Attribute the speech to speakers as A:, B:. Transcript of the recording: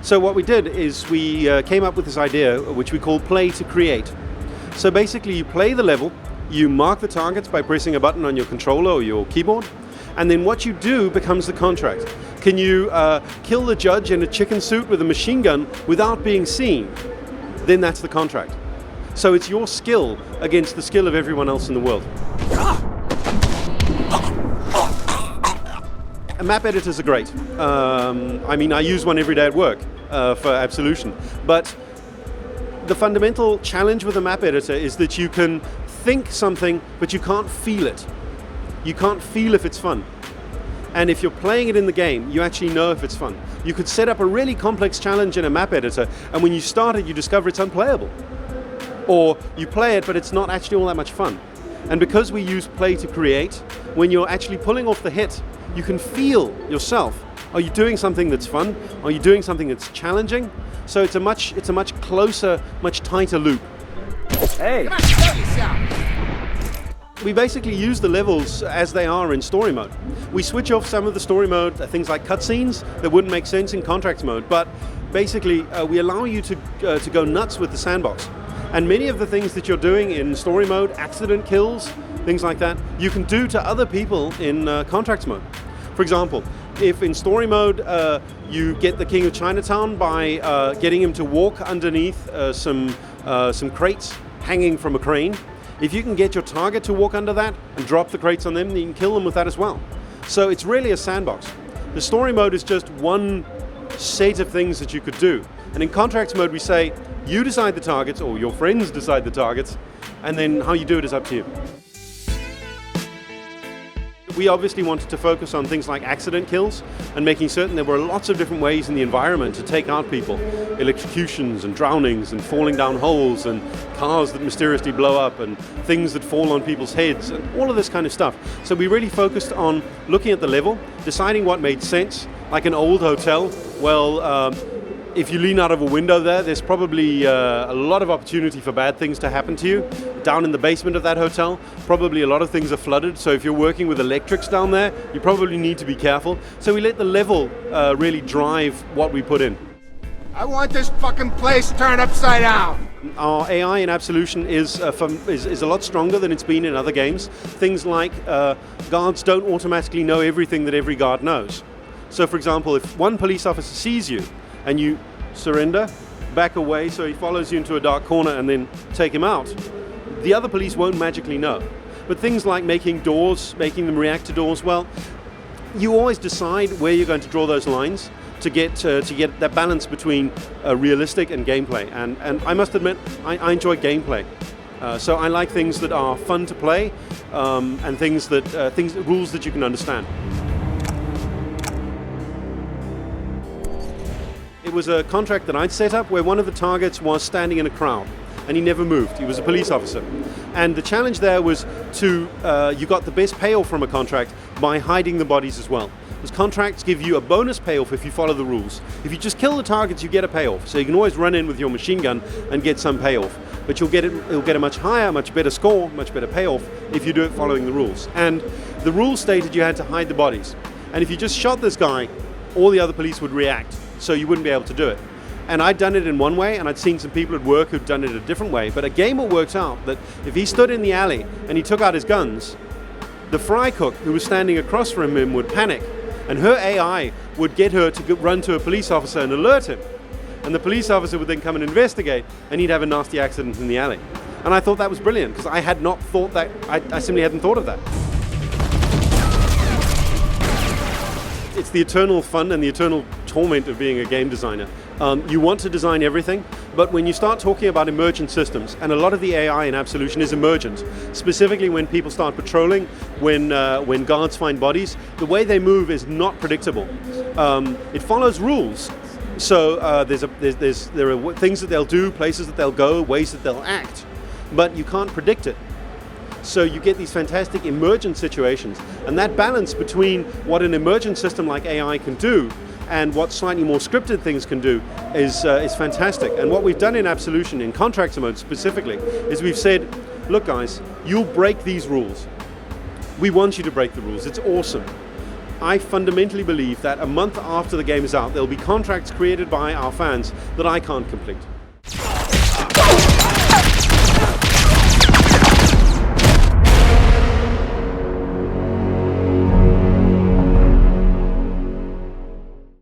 A: So what we did is we came up with this idea which we call play to create. So basically you play the level, you mark the targets by pressing a button on your controller or your keyboard, and then what you do becomes the contract. Can you kill the judge in a chicken suit with a machine gun without being seen? Then that's the contract. So it's your skill against the skill of everyone else in the world. Map editors are great. I mean, I use one every day at work for Absolution. But the fundamental challenge with a map editor is that you can think something, but you can't feel it. You can't feel if it's fun. And if you're playing it in the game, you actually know if it's fun. You could set up a really complex challenge in a map editor, and when you start it, you discover it's unplayable. Or you play it, but it's not actually all that much fun. And because we use play to create, when you're actually pulling off the hit, you can feel yourself. Are you doing something that's fun? Are you doing something that's challenging? So it's a much closer, much tighter loop.
B: Hey!
C: Come on, show yourself!
A: We basically use the levels as they are in story mode. We switch off some of the story mode, things like cutscenes that wouldn't make sense in contracts mode, but basically we allow you to go nuts with the sandbox. And many of the things that you're doing in story mode, accident kills, things like that, you can do to other people in contracts mode. For example, if in story mode you get the King of Chinatown by getting him to walk underneath some crates hanging from a crane, if you can get your target to walk under that and drop the crates on them, then you can kill them with that as well. So it's really a sandbox. The story mode is just one set of things that you could do. And in contracts mode we say, you decide the targets, or your friends decide the targets, and then how you do it is up to you. We obviously wanted to focus on things like accident kills and making certain there were lots of different ways in the environment to take out people. Electrocutions and drownings and falling down holes and cars that mysteriously blow up and things that fall on people's heads and all of this kind of stuff. So we really focused on looking at the level, deciding what made sense, like an old hotel. Well, if you lean out of a window there's probably a lot of opportunity for bad things to happen to you. Down in the basement of that hotel, probably a lot of things are flooded, so if you're working with electrics down there, you probably need to be careful. So we let the level really drive what we put in.
C: I want this fucking place turned upside down!
A: Our AI in Absolution is a lot stronger than it's been in other games. Things like guards don't automatically know everything that every guard knows. So for example, if one police officer sees you, and you surrender, back away so he follows you into a dark corner and then take him out, the other police won't magically know. But things like making doors, making them react to doors, well, you always decide where you're going to draw those lines to get that balance between realistic and gameplay. And I must admit, I enjoy gameplay. So I like things that are fun to play and rules that you can understand. It was a contract that I'd set up where one of the targets was standing in a crowd and he never moved. He was a police officer. And the challenge there was you got the best payoff from a contract by hiding the bodies as well. Because contracts give you a bonus payoff if you follow the rules. If you just kill the targets, you get a payoff. So you can always run in with your machine gun and get some payoff. But you'll get a much higher, much better score, much better payoff if you do it following the rules. And the rules stated you had to hide the bodies. And if you just shot this guy, all the other police would react. So you wouldn't be able to do it. And I'd done it in one way, and I'd seen some people at work who'd done it a different way. But a gamer worked out that if he stood in the alley and he took out his guns, the fry cook who was standing across from him would panic, and her AI would get her to run to a police officer and alert him. And the police officer would then come and investigate, and he'd have a nasty accident in the alley. And I thought that was brilliant, because I had not thought that, I simply hadn't thought of that. It's the eternal fun and the eternal torment of being a game designer. You want to design everything, but when you start talking about emergent systems, and a lot of the AI in Absolution is emergent, specifically when people start patrolling, when guards find bodies, the way they move is not predictable. It follows rules. So there are things that they'll do, places that they'll go, ways that they'll act, but you can't predict it. So you get these fantastic emergent situations, and that balance between what an emergent system like AI can do and what slightly more scripted things can do is fantastic. And what we've done in Absolution, in contracts mode specifically, is we've said, look guys, you'll break these rules. We want you to break the rules, it's awesome. I fundamentally believe that a month after the game is out, there'll be contracts created by our fans that I can't complete.